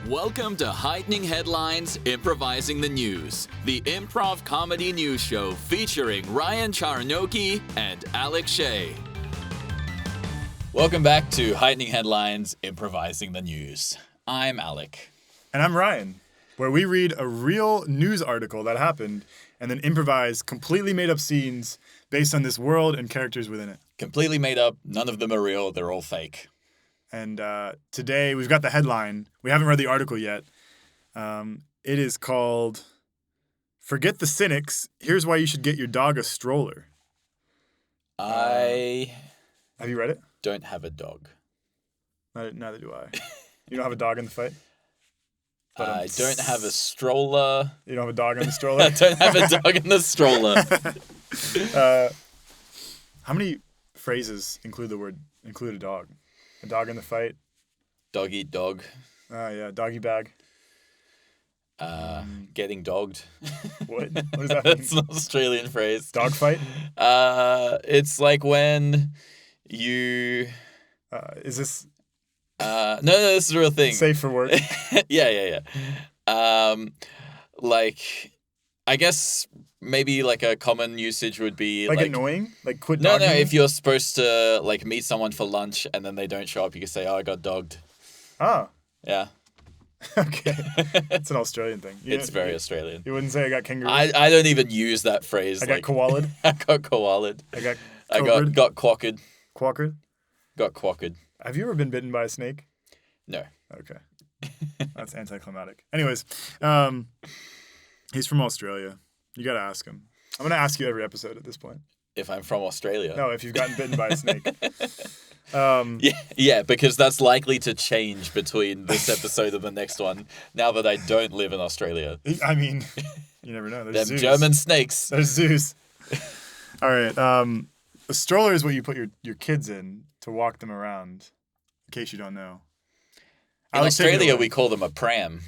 Welcome to Heightening Headlines, Improvising the News, the improv comedy news show featuring Ryan Charnoky and Alec Shea. Welcome back to Heightening Headlines, Improvising the News. I'm Alec. And I'm Ryan, where we read a real news article that happened and then improvise completely made up scenes based on this world and characters within it. Completely made up, none of them are real, they're all fake. And today we've got the headline. We haven't read the article yet. It is called, "Forget the Cynics, Here's Why You Should Get Your Dog a Stroller." Have you read it? Don't have a dog. Neither do I. You don't have a dog in the fight? I don't have a stroller. You don't have a dog in the stroller? I don't have a dog in the stroller. How many phrases include a dog? A dog in the fight? Dog eat dog. Yeah, doggy bag. Getting dogged. What? What does that mean? That's an Australian phrase. Dog fight? It's like when you... Is this... No, this is a real thing. Safe for work? Yeah. I guess maybe like a common usage would be like annoying? Like quit No, dogging? if you're supposed to like meet someone for lunch and then they don't show up, you can say, "Oh, I got dogged." Oh. Yeah. Okay. It's an Australian thing. It's very Australian. You wouldn't say I got kangaroo? I don't even use that phrase. I got koala'd? I got koala'd. I got quokkered. Quokkered? Got quokkered. Have you ever been bitten by a snake? No. Okay. That's anticlimactic. Anyways, he's from Australia. You got to ask him. I'm going to ask you every episode at this point. If I'm from Australia? No, if you've gotten bitten by a snake. Yeah, because that's likely to change between this episode and the next one, now that I don't live in Australia. I mean, you never know. There's Them zoos. German snakes. There's zoos. All right. A stroller is what you put your kids in to walk them around, in case you don't know. In Australia, we call them a pram.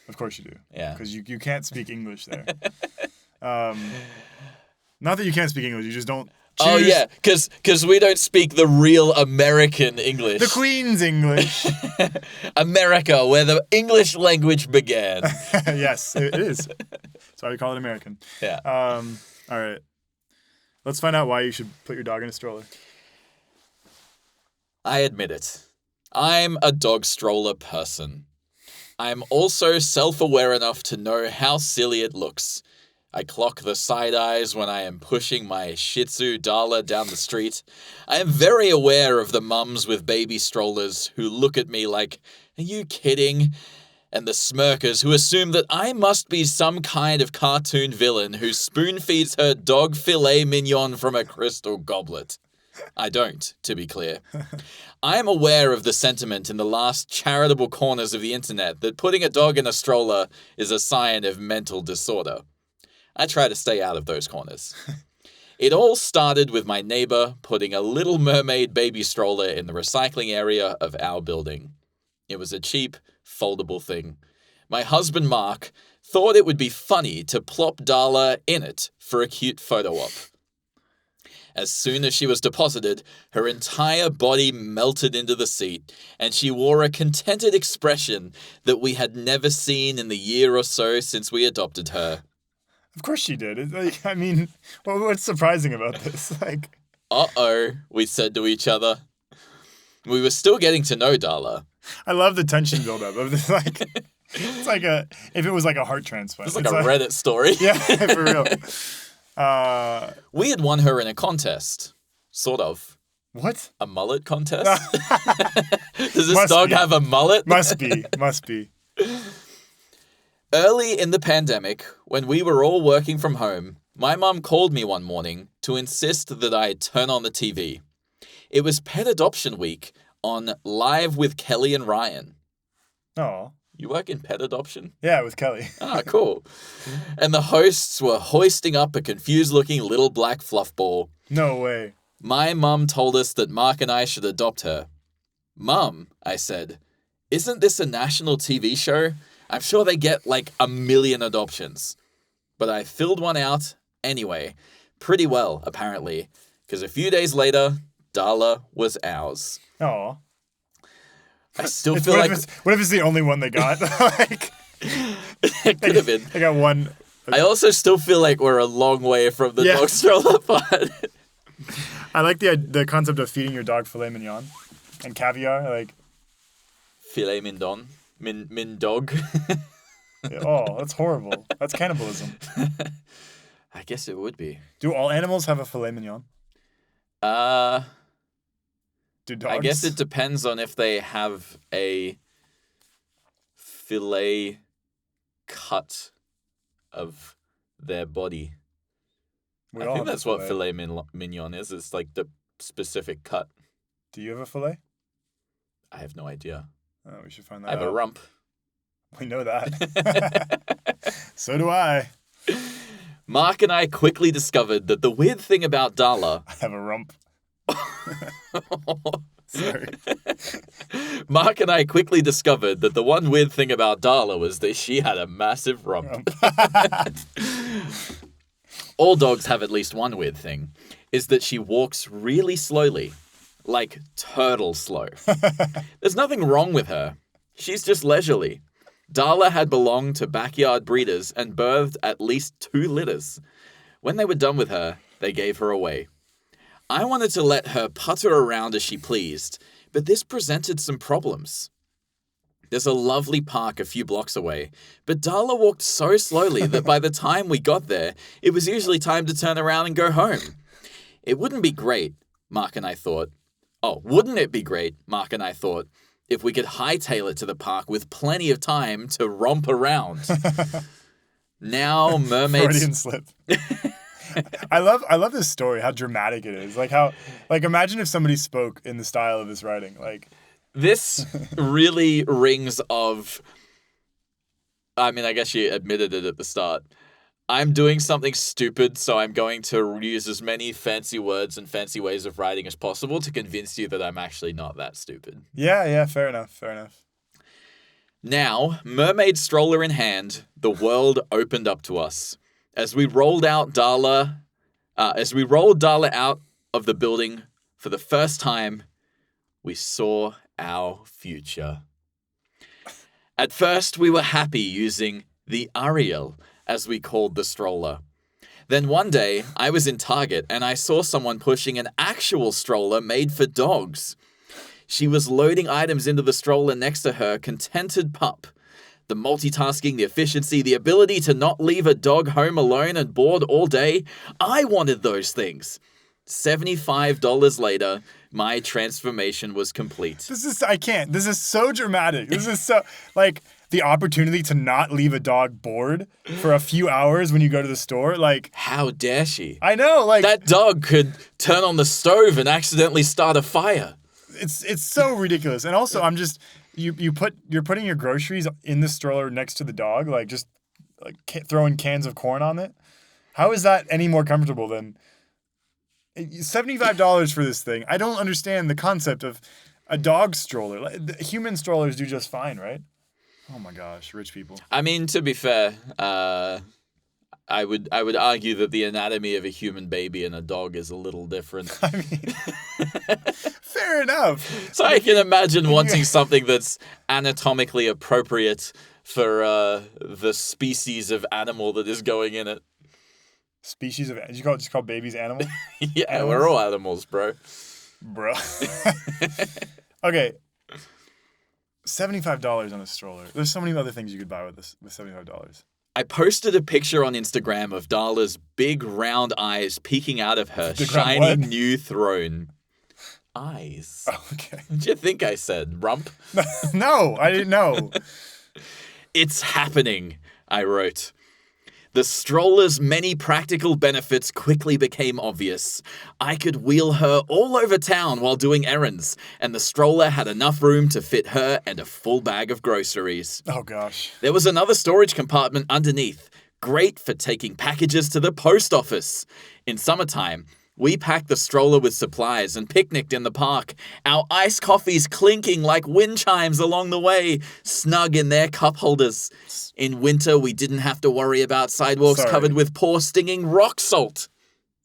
Of course you do. Yeah. Because you can't speak English there. Not that you can't speak English, you just don't choose. Oh, yeah, because we don't speak the real American English. The Queen's English. America, where the English language began. Yes, it is. That's why we call it American. Yeah. All right. Let's find out why you should put your dog in a stroller. I admit it. I'm a dog stroller person. I'm also self-aware enough to know how silly it looks. I clock the side eyes when I am pushing my Shih Tzu Darla down the street. I am very aware of the mums with baby strollers who look at me like, "Are you kidding?" And the smirkers who assume that I must be some kind of cartoon villain who spoon-feeds her dog Fillet Mignon from a crystal goblet. I don't, to be clear. I am aware of the sentiment in the last charitable corners of the internet that putting a dog in a stroller is a sign of mental disorder. I try to stay out of those corners. It all started with my neighbor putting a Little Mermaid baby stroller in the recycling area of our building. It was a cheap, foldable thing. My husband, Mark, thought it would be funny to plop Darla in it for a cute photo op. As soon as she was deposited, her entire body melted into the seat, and she wore a contented expression that we had never seen in the year or so since we adopted her. Of course she did. I mean, what's surprising about this? Uh-oh, we said to each other. We were still getting to know Darla. I love the tension buildup of this. It's like if it was like a heart transplant. It's like a Reddit story. Yeah, for real. We had won her in a contest. Sort of. What? A mullet contest? Does this dog have a mullet? Must be. Early in the pandemic, when we were all working from home, my mum called me one morning to insist that I turn on the TV. It was Pet Adoption Week on Live with Kelly and Ryan. Oh. You work in pet adoption? Yeah, with Kelly. Ah, cool. And the hosts were hoisting up a confused-looking little black fluff ball. No way. My mum told us that Mark and I should adopt her. "Mum," I said, "isn't this a national TV show? I'm sure they get like 1 million adoptions." But I filled one out anyway. Pretty well, apparently. Because a few days later, Darla was ours. Aw. I still feel like what if it's the only one they got? Like, it could have been. I got one. I also still feel like we're a long way from the dog stroller part. I like the concept of feeding your dog filet mignon and caviar. Like Filet Mignon. Min dog. Oh, that's horrible. That's cannibalism. I guess it would be. Do all animals have a filet mignon? Do dogs? I guess it depends on if they have a fillet cut of their body. I think that's what filet mignon is. It's like the specific cut. Do you have a filet? I have no idea. Oh, we should find that out. I have a rump. We know that. So do I. Mark and I quickly discovered that the weird thing about Darla... I have a rump. Sorry. Mark and I quickly discovered that the one weird thing about Darla was that she had a massive rump. All dogs have at least one weird thing, is that she walks really slowly, like turtle slow. There's nothing wrong with her. She's just leisurely. Darla had belonged to backyard breeders and birthed at least 2 litters. When they were done with her, they gave her away. I wanted to let her putter around as she pleased, but this presented some problems. There's a lovely park a few blocks away, but Darla walked so slowly that by the time we got there, it was usually time to turn around and go home. It wouldn't be great, Mark and I thought. Oh, wouldn't it be great, Mark and I thought, if we could hightail it to the park with plenty of time to romp around. Now mermaids... Freudian slip. I love this story, how dramatic it is. Like imagine if somebody spoke in the style of this writing. Like this really rings of, I mean, I guess you admitted it at the start. I'm doing something stupid, so I'm going to use as many fancy words and fancy ways of writing as possible to convince you that I'm actually not that stupid. Yeah, fair enough. Now, mermaid stroller in hand, the world opened up to us. As we rolled Darla out of the building for the first time, we saw our future. At first, we were happy using the Ariel, as we called the stroller. Then one day, I was in Target and I saw someone pushing an actual stroller made for dogs. She was loading items into the stroller next to her contented pup. The multitasking, the efficiency, the ability to not leave a dog home alone and bored all day. I wanted those things. $75 later, my transformation was complete. This is so dramatic. This is so, like, the opportunity to not leave a dog bored for a few hours when you go to the store. Like, how dare she? I know, like... That dog could turn on the stove and accidentally start a fire. It's so ridiculous. And also, I'm just... You're putting your groceries in the stroller next to the dog, like just like throwing cans of corn on it. How is that any more comfortable than $75 for this thing? I don't understand the concept of a dog stroller. Like, human strollers do just fine, right? Oh my gosh, rich people. I mean, to be fair, I would argue that the anatomy of a human baby and a dog is a little different. I mean, fair enough. So I can imagine wanting something that's anatomically appropriate for the species of animal that is going in it. Species of... Did you call babies animal? Yeah, animals? We're all animals, bro. Okay. $75 on a stroller. There's so many other things you could buy with $75. I posted a picture on Instagram of Darla's big round eyes peeking out of her shiny new throne. Eyes. Oh, okay. What did you think I said? Rump? No, I didn't know. It's happening, I wrote. The stroller's many practical benefits quickly became obvious. I could wheel her all over town while doing errands, and the stroller had enough room to fit her and a full bag of groceries. Oh, gosh. There was another storage compartment underneath, great for taking packages to the post office. In summertime, we packed the stroller with supplies and picnicked in the park, our iced coffees clinking like wind chimes along the way, snug in their cup holders. In winter, we didn't have to worry about sidewalks covered with poor stinging rock salt.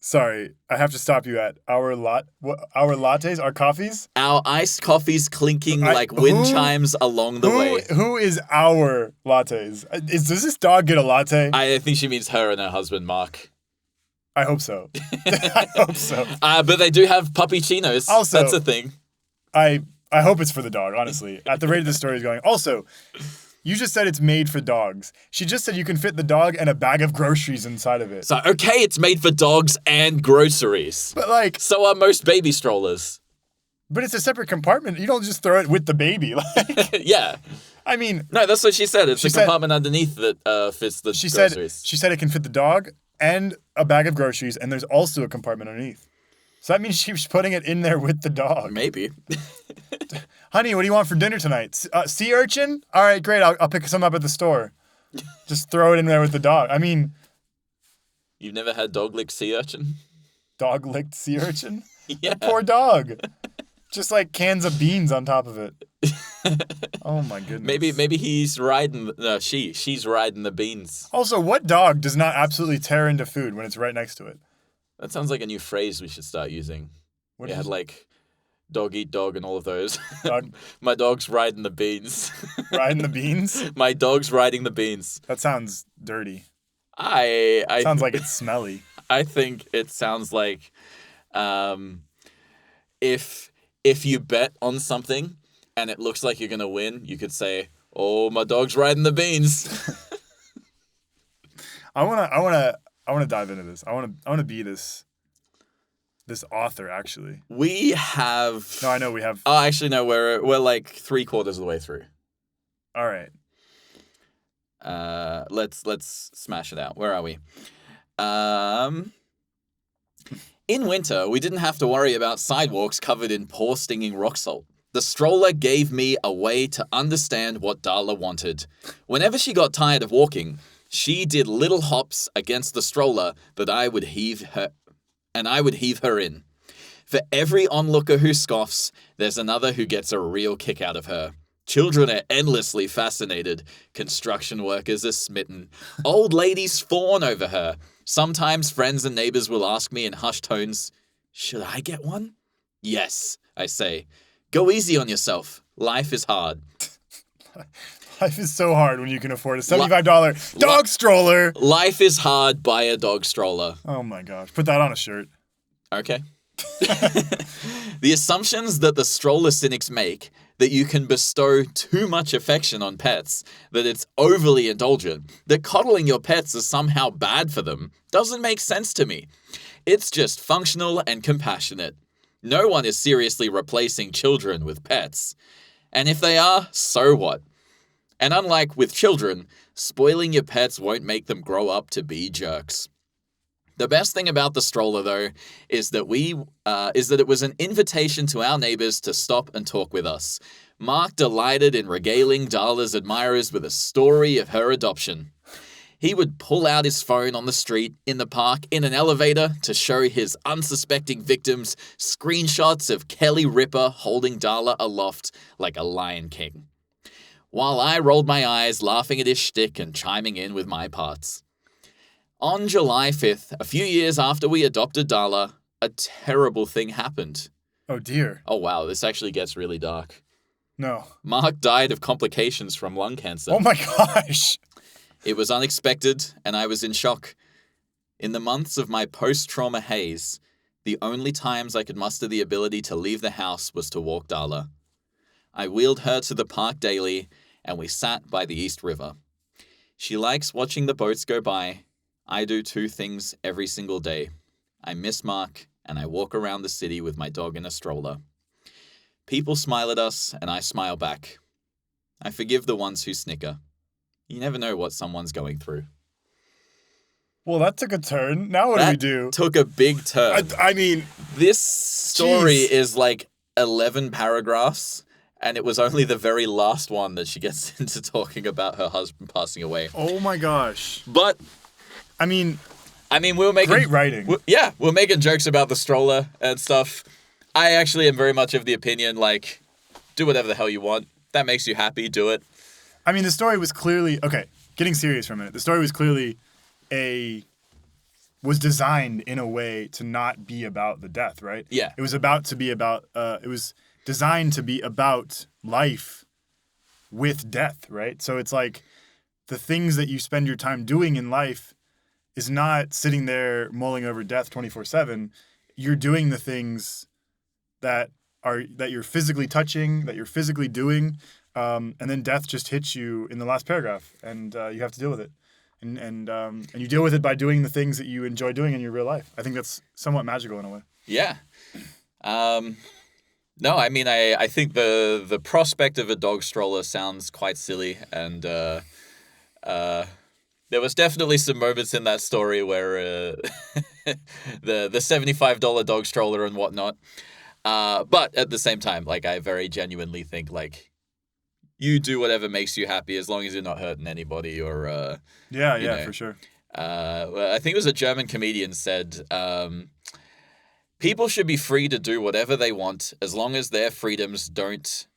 Sorry, I have to stop you at our lattes, our coffees. Our iced coffees clinking like wind chimes along the way. Who is our lattes? Does this dog get a latte? I think she means her and her husband, Mark. I hope so. I hope so. But they do have puppy chinos. Also, that's a thing. I hope it's for the dog, honestly. At the rate of the story is going. Also, you just said it's made for dogs. She just said you can fit the dog and a bag of groceries inside of it. So, okay, it's made for dogs and groceries. But like... So are most baby strollers. But it's a separate compartment. You don't just throw it with the baby. Yeah. I mean... No, that's what she said. It's a compartment underneath that fits the groceries. She said it can fit the dog and a bag of groceries, and there's also a compartment underneath. So that means she's putting it in there with the dog. Maybe. Honey, what do you want for dinner tonight? Sea urchin? All right, great. I'll pick some up at the store. Just throw it in there with the dog. I mean... You've never had dog-licked sea urchin? Dog-licked sea urchin? Yeah. The poor dog. Just like cans of beans on top of it. Oh my goodness. Maybe he's riding... No, she's riding the beans. Also, what dog does not absolutely tear into food when it's right next to it? That sounds like a new phrase we should start using. We had like dog eat dog and all of those. My dog's riding the beans. Riding the beans? My dog's riding the beans. That sounds dirty. I sounds like it's smelly. I think it sounds like if you bet on something and it looks like you're gonna win, you could say, "Oh, my dog's riding the beans." I wanna dive into this. I wanna be this author, actually. We have... No, I know we have... Oh, actually, no, we're like 3/4 of the way through. All right. Let's smash it out. Where are we? In winter, we didn't have to worry about sidewalks covered in poor stinging rock salt. The stroller gave me a way to understand what Darla wanted. Whenever she got tired of walking, she did little hops against the stroller that I would heave her in. For every onlooker who scoffs, there's another who gets a real kick out of her. Children are endlessly fascinated. Construction workers are smitten. Old ladies fawn over her. Sometimes friends and neighbors will ask me in hushed tones, "Should I get one?" "Yes," I say. "Go easy on yourself. Life is hard." Life is so hard when you can afford a $75 dog stroller. Life is hard. Buy a dog stroller. Oh my gosh. Put that on a shirt. Okay. The assumptions that the stroller cynics make, that you can bestow too much affection on pets, that it's overly indulgent, that coddling your pets is somehow bad for them, doesn't make sense to me. It's just functional and compassionate. No one is seriously replacing children with pets. And if they are, so what? And unlike with children, spoiling your pets won't make them grow up to be jerks. The best thing about the stroller, though, is that it was an invitation to our neighbors to stop and talk with us. Mark delighted in regaling Darla's admirers with a story of her adoption. He would pull out his phone on the street, in the park, in an elevator to show his unsuspecting victims screenshots of Kelly Ripa holding Darla aloft like a Lion King, while I rolled my eyes laughing at his shtick and chiming in with my parts. On July 5th, a few years after we adopted Darla, a terrible thing happened. Oh dear. Oh wow, this actually gets really dark. No. Mark died of complications from lung cancer. Oh my gosh. It was unexpected, and I was in shock. In the months of my post-trauma haze, the only times I could muster the ability to leave the house was to walk Darla. I wheeled her to the park daily, and we sat by the East River. She likes watching the boats go by. I do two things every single day. I miss Mark, and I walk around the city with my dog in a stroller. People smile at us, and I smile back. I forgive the ones who snicker. You never know what someone's going through. Well, that took a turn. Now what do we do? Took a big turn. I mean... This story is like 11 paragraphs, and it was only the very last one that she gets into talking about her husband passing away. Oh my gosh. But... I mean, we were making... Great writing. We're making jokes about the stroller and stuff. I actually am very much of the opinion, like, do whatever the hell you want. That makes you happy, do it. I mean, the story was clearly... Okay, getting serious for a minute. The story was clearly a was designed in a way to not be about the death, right? Yeah. It was it was designed to be about life with death, right? So it's like the things that you spend your time doing in life is not sitting there mulling over death 24/7. You're doing the things that you're physically touching, that you're physically doing, and then death just hits you in the last paragraph, and you have to deal with it. And you deal with it by doing the things that you enjoy doing in your real life. I think that's somewhat magical in a way. Yeah. No, I mean, I think the prospect of a dog stroller sounds quite silly, and there was definitely some moments in that story where the $75 dog stroller and whatnot. But at the same time, like, I very genuinely think, like, you do whatever makes you happy as long as you're not hurting anybody or For sure. I think it was a German comedian said, people should be free to do whatever they want as long as their freedoms don't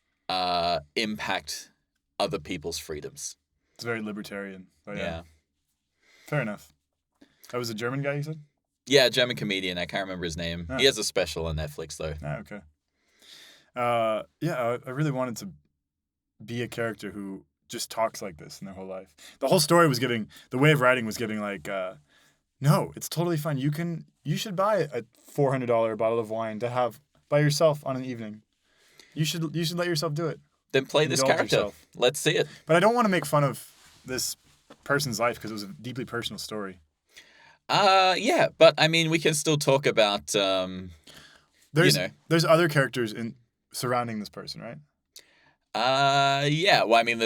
impact other people's freedoms. It's very libertarian. But yeah. Fair enough. That was a German guy, you said? Yeah, German comedian. I can't remember his name. He has a special on Netflix, though. Okay. I really wanted to be a character who just talks like this in their whole life. The whole story was giving, the way of writing was giving like, no, it's totally fine. You should buy a $400 bottle of wine to have by yourself on an evening. You should let yourself do it. Then play this character. Yourself. Let's see it. But I don't want to make fun of this person's life because it was a deeply personal story. Yeah, but I mean, we can still talk about, There's other characters surrounding this person, right? Yeah. Well, I mean,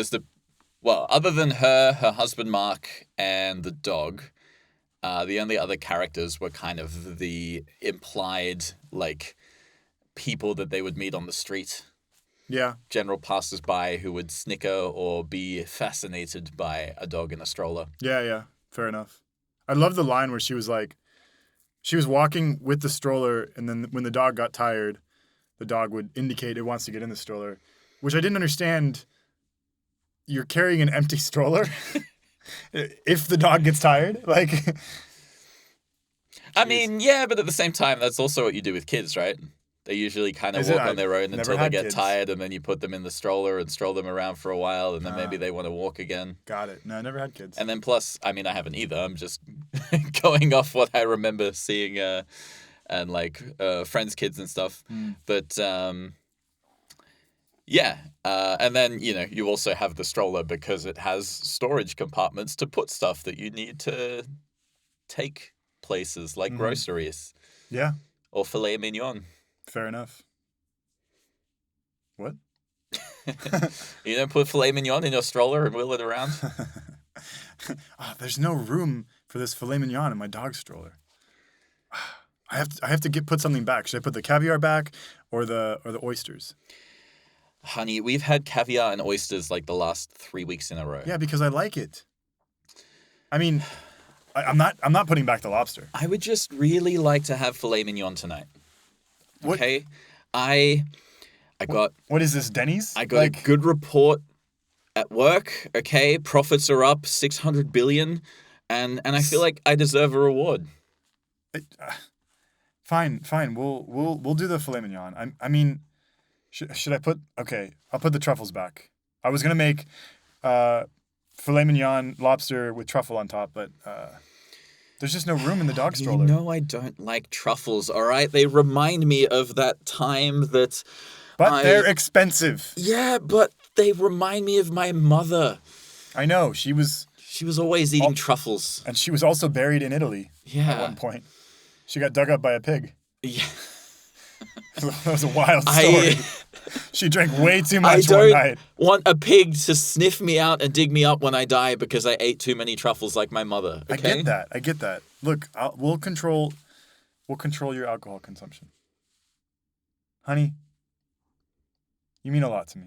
other than her husband Mark, and the dog, the only other characters were kind of the implied, like, people that they would meet on the street. Yeah. General passers-by who would snicker or be fascinated by a dog in a stroller. Yeah. Fair enough. I love the line where she was walking with the stroller, and then when the dog got tired, the dog would indicate it wants to get in the stroller, which I didn't understand. You're carrying an empty stroller if the dog gets tired? Like, I mean, yeah, but at the same time, that's also what you do with kids, right? They usually kind of walk on their own until they get tired, and then you put them in the stroller and stroll them around for a while, and then maybe they want to walk again. Got it. No, I never had kids. And then plus, I mean, I haven't either. I'm just going off what I remember seeing and like friends' kids and stuff. But yeah. And then, you also have the stroller because it has storage compartments to put stuff that you need to take places like groceries. Yeah. Or filet mignon. Fair enough. What? You don't put filet mignon in your stroller and wheel it around? Oh, there's no room for this filet mignon in my dog stroller. I have to put something back. Should I put the caviar back or the oysters? Honey, we've had caviar and oysters like the last 3 weeks in a row. Yeah, because I like it. I mean, I'm not putting back the lobster. I would just really like to have filet mignon tonight. What? Okay, I got... What is this, Denny's? I got a good report at work, okay? Profits are up 600 billion, and I feel like I deserve a reward. Fine. We'll do the filet mignon. I mean, should I put... Okay, I'll put the truffles back. I was going to make filet mignon lobster with truffle on top, but... There's just no room in the dog stroller. You know I don't like truffles, all right? They remind me of that time that But they're expensive. Yeah, but they remind me of my mother. I know. She was always eating truffles. And she was also buried in Italy at one point. She got dug up by a pig. Yeah. That was a wild story. She drank way too much one night. I don't want a pig to sniff me out and dig me up when I die because I ate too many truffles like my mother. Okay? I get that. Look, we'll control your alcohol consumption. Honey, you mean a lot to me.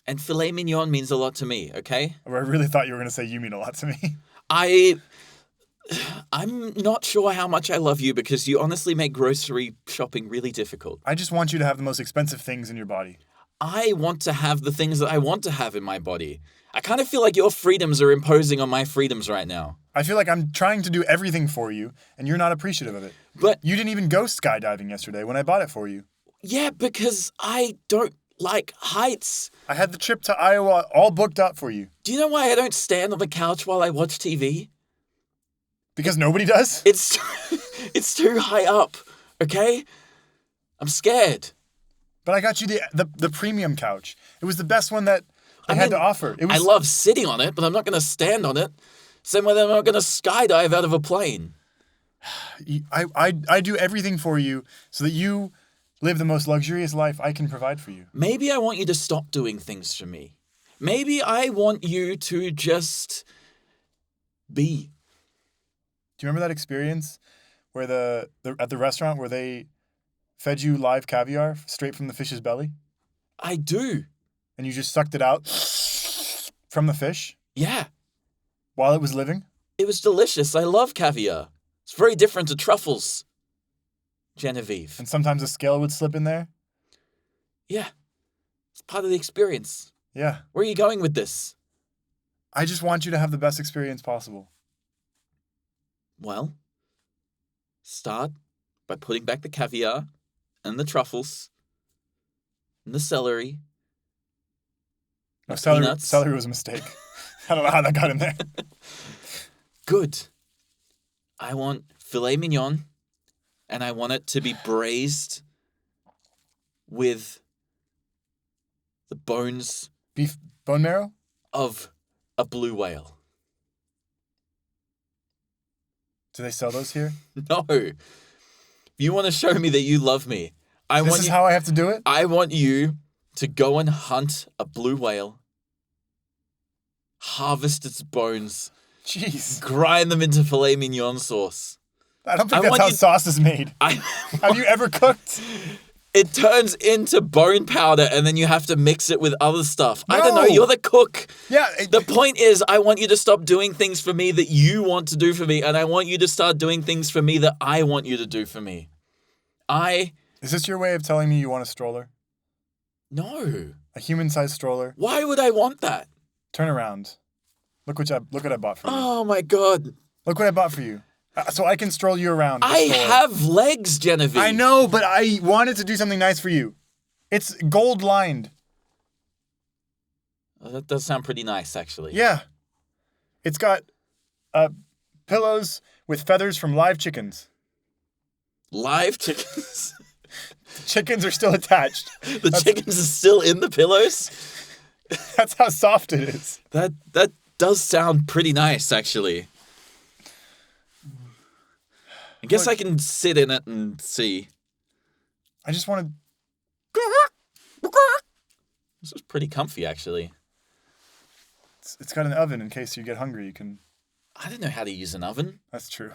And filet mignon means a lot to me, okay? Or I really thought you were going to say you mean a lot to me. I'm not sure how much I love you because you honestly make grocery shopping really difficult. I just want you to have the most expensive things in your body. I want to have the things that I want to have in my body. I kind of feel like your freedoms are imposing on my freedoms right now. I feel like I'm trying to do everything for you, and you're not appreciative of it. But You didn't even go skydiving yesterday when I bought it for you. yeah, because I don't like heights. I had the trip to Iowa all booked up for you. Do you know why I don't stand on the couch while I watch TV? Because nobody does? It's it's too high up, okay? I'm scared. But I got you the premium couch. It was the best one that I had to offer. It was, I love sitting on it, but I'm not going to stand on it. Same way that I'm not going to skydive out of a plane. I do everything for you so that you live the most luxurious life I can provide for you. Maybe I want you to stop doing things for me. Maybe I want you to just be. Do you remember that experience where at the restaurant where they fed you live caviar straight from the fish's belly? I do. And you just sucked it out from the fish Yeah. while it was living? It was delicious. I love caviar. It's very different to truffles. Genevieve. And sometimes a scale would slip in there? Yeah. It's part of the experience. Yeah. Where are you going with this? I just want you to have the best experience possible. Well, start by putting back the caviar and the truffles and the celery. No, peanuts. celery was a mistake. I don't know how that got in there. Good. I want filet mignon, and I want it to be braised with the bones Beef bone marrow? of a blue whale. Do they sell those here? No. If you want to show me that you love me, This is how I have to do it? I want you to go and hunt a blue whale, harvest its bones, Jeez. grind them into filet mignon sauce. I don't think that's how sauce is made. Have you ever cooked? It turns into bone powder, and then you have to mix it with other stuff. I don't know. No. You're the cook. Yeah. The point is, I want you to stop doing things for me that you want to do for me, and I want you to start doing things for me that I want you to do for me. Is this your way of telling me you want a stroller? No. A human-sized stroller? Why would I want that? Turn around. Look what I bought for you. Oh, my God. Look what I bought for you. So I can stroll you around the I store. have legs, Genevieve. I know, but I wanted to do something nice for you. It's gold lined. Well, that does sound pretty nice, actually. Yeah. It's got pillows with feathers from live chickens. Live chickens? Chickens are still attached. The chickens are still in the pillows? That's how soft it is. That does sound pretty nice, actually. I guess I can sit in it and see. I just want to... This is pretty comfy, actually. It's got an oven in case you get hungry. You can... I don't know how to use an oven. That's true.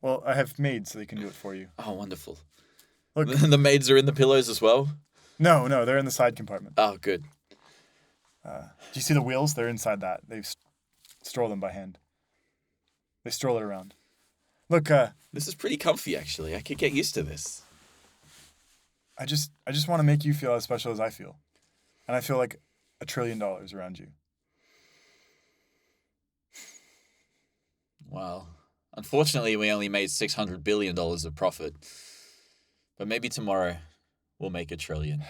Well, I have maids so they can do it for you. Oh, wonderful. Look. The maids are in the pillows as well? No, they're in the side compartment. Oh, good. Do you see the wheels? They're inside that. They stroll them by hand. They stroll it around. Look, This is pretty comfy, actually. I could get used to this. I just want to make you feel as special as I feel. And I feel like $1 trillion around you. Well, unfortunately, we only made $600 billion of profit. But maybe tomorrow we'll make $1 trillion.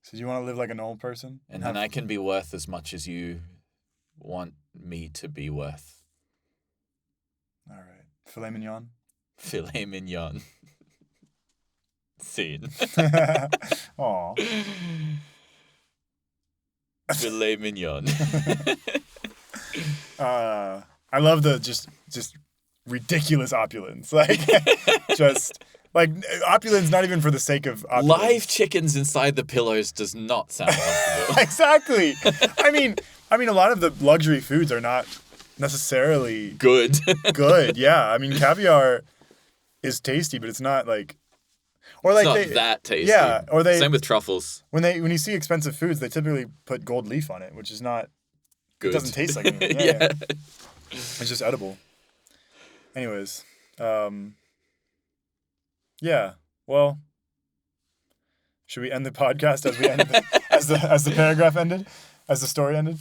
So you want to live like a normal person? And then I can be worth as much as you want me to be worth. All right. Filet mignon? Filet mignon. Scene. Aw. Filet mignon. I love the just ridiculous opulence. Like, just... Like, opulence not even for the sake of opulence. Live chickens inside the pillows does not sound comfortable. Exactly. I mean, a lot of the luxury foods are not necessarily Good. good. Yeah. I mean, caviar is tasty, but it's not like... Or like it's not that tasty. Yeah. Or they... Same with truffles. When you see expensive foods, they typically put gold leaf on it, which is not... Good. It doesn't taste like anything. Yeah. It's just edible. Anyways. Yeah. Well, should we end the podcast as we ended as the paragraph ended? as the story ended?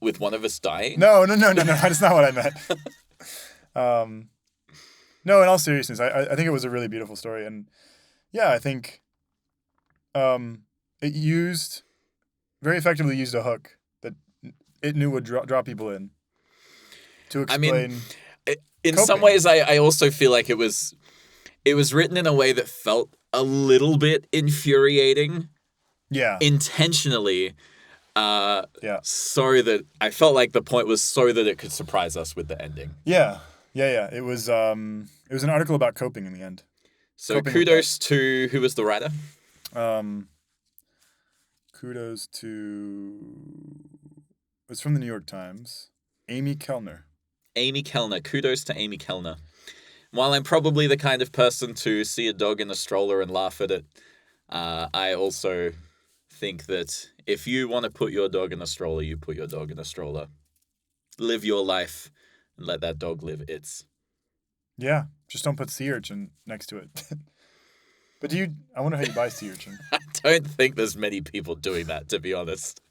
With one of us dying? No. That's not what I meant. No, in all seriousness, I think it was a really beautiful story. And yeah, I think it very effectively used a hook that it knew would draw people in to explain. I mean, in coping. some ways, I also feel like it was written in a way that felt a little bit infuriating. Yeah. Intentionally. Yeah. So that I felt like the point was so that it could surprise us with the ending. Yeah. It was an article about coping in the end. So Coping kudos to who was the writer? Kudos to it's from the New York Times. Amy Kellner. Amy Kellner. Kudos to Amy Kellner. While I'm probably the kind of person to see a dog in a stroller and laugh at it, I also think that if you want to put your dog in a stroller, you put your dog in a stroller. Live your life and let that dog live its. Yeah, just don't put sea urchin next to it. But I wonder how you buy sea urchin. I don't think there's many people doing that, to be honest.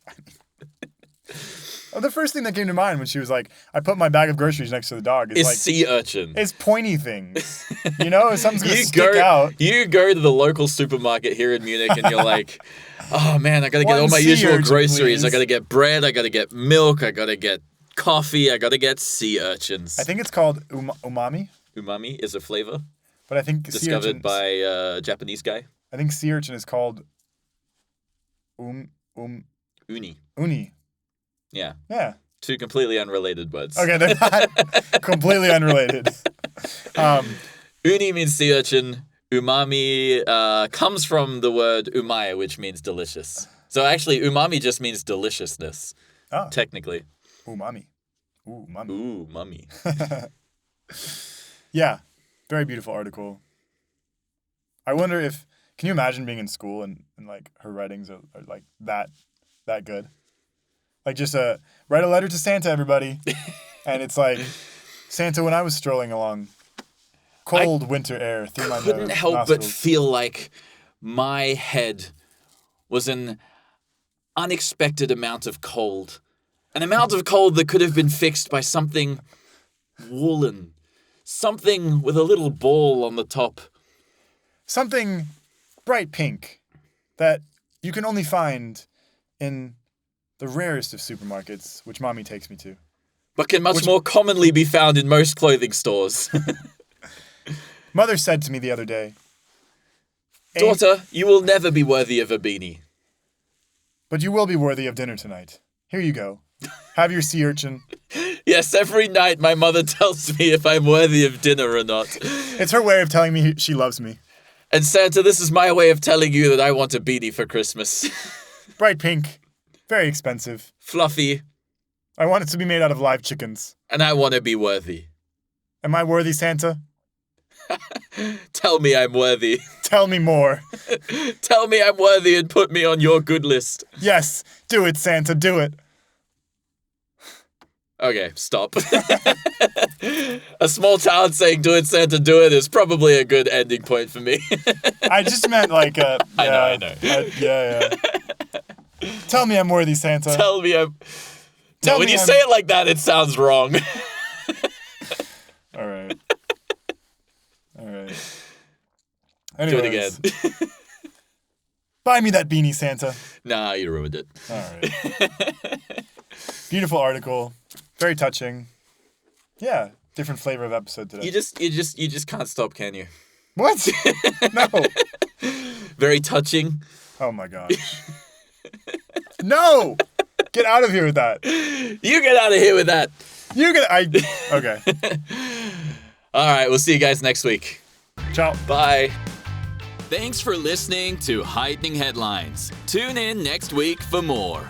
The first thing that came to mind when she was like, I put my bag of groceries next to the dog. It's like, sea urchin. It's pointy things. Something's going to stick out. You go to the local supermarket here in Munich and you're like, oh man, I got to get all my sea usual urchin, groceries. please. I got to get bread. I got to get milk. I got to get coffee. I got to get sea urchins. I think it's called umami. Umami is a flavor. But I think discovered by a Japanese guy. I think sea urchin is called Uni. Uni. Yeah. Yeah. Two completely unrelated words. Okay, they're not completely unrelated. Uni means sea urchin. Umami comes from the word umaya, which means delicious. So actually, umami just means deliciousness. Oh. Technically. Umami. Ooh, umami. Ooh, mummy. Yeah. Very beautiful article. I wonder can you imagine being in school and like her writings are like that good? Like just write a letter to Santa, everybody. And it's like, Santa, when I was strolling along, cold winter air through my nose. Couldn't help nostrils. but feel like my head was an unexpected amount of cold. An amount of cold that could have been fixed by something woolen. Something with a little ball on the top. Something bright pink that you can only find in the rarest of supermarkets, which Mommy takes me to. But can much more commonly be found in most clothing stores. Mother said to me the other day, Daughter, you will never be worthy of a beanie. But you will be worthy of dinner tonight. Here you go. Have your sea urchin. Yes, every night my mother tells me if I'm worthy of dinner or not. It's her way of telling me she loves me. And Santa, this is my way of telling you that I want a beanie for Christmas. Bright pink. Very expensive. Fluffy. I want it to be made out of live chickens. And I want to be worthy. Am I worthy, Santa? Tell me I'm worthy. Tell me more. Tell me I'm worthy and put me on your good list. Yes, do it, Santa, do it. Okay, stop. A small child saying do it, Santa, do it is probably a good ending point for me. I just meant like yeah, I know. Yeah. Tell me I'm worthy, Santa. Tell me I'm... No, when you say it like that, it sounds wrong. All right. Anyways. Do it again. Buy me that beanie, Santa. Nah, you ruined it. All right. Beautiful article. Very touching. Yeah, different flavor of episode today. You just can't stop, can you? What? No. Very touching. Oh my gosh. No! Get out of here with that. You get out of here with that. Okay. All right, we'll see you guys next week. Ciao. Bye. Thanks for listening to Heightening Headlines. Tune in next week for more.